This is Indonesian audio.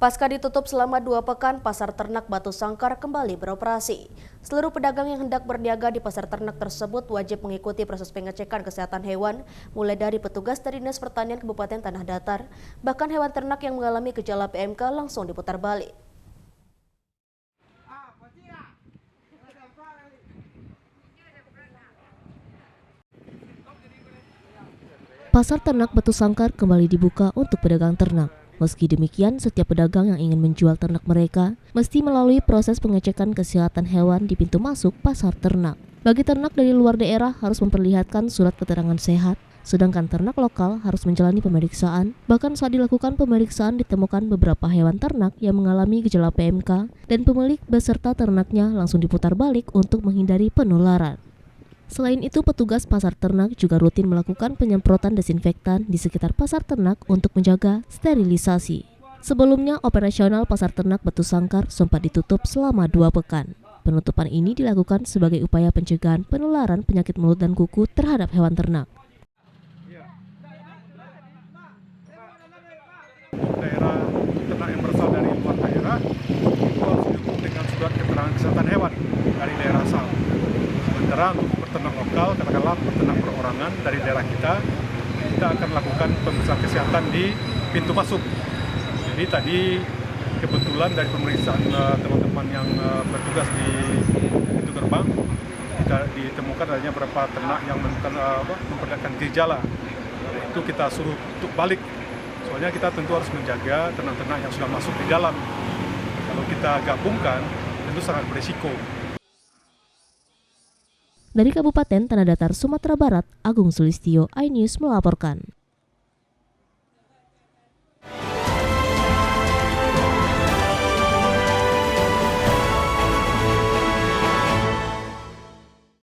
Pasca ditutup selama 2 pekan, pasar ternak Batu Sangkar kembali beroperasi. Seluruh pedagang yang hendak berniaga di pasar ternak tersebut wajib mengikuti proses pengecekan kesehatan hewan, mulai dari petugas dari Dinas Pertanian Kabupaten Tanah Datar. Bahkan hewan ternak yang mengalami gejala PMK langsung diputar balik. Pasar ternak Batu Sangkar kembali dibuka untuk pedagang ternak. Meski demikian, setiap pedagang yang ingin menjual ternak mereka mesti melalui proses pengecekan kesehatan hewan di pintu masuk pasar ternak. Bagi ternak dari luar daerah harus memperlihatkan surat keterangan sehat, sedangkan ternak lokal harus menjalani pemeriksaan. Bahkan saat dilakukan pemeriksaan ditemukan beberapa hewan ternak yang mengalami gejala PMK dan pemilik beserta ternaknya langsung diputar balik untuk menghindari penularan. Selain itu, petugas pasar ternak juga rutin melakukan penyemprotan desinfektan di sekitar pasar ternak untuk menjaga sterilisasi. Sebelumnya, operasional pasar ternak Batu Sangkar sempat ditutup selama 2 pekan. Penutupan ini dilakukan sebagai upaya pencegahan penularan penyakit mulut dan kuku terhadap hewan ternak. Daerah ternak yang berasal dari luar daerah itu harus didukung dengan surat keterangan kesehatan hewan dari daerah asal. Sementara untuk peternak lokal, katakanlah peternak perorangan dari daerah kita akan lakukan pemeriksaan kesehatan di pintu masuk. Jadi tadi kebetulan dari pemeriksaan teman-teman yang bertugas di pintu gerbang, kita ditemukan adanya beberapa ternak yang memperlihatkan gejala. Itu kita suruh untuk balik. Soalnya kita tentu harus menjaga ternak-ternak yang sudah masuk di dalam. Kalau kita gabungkan, tentu sangat berisiko. Dari Kabupaten Tanah Datar, Sumatera Barat, Agung Sulistyo, iNews melaporkan.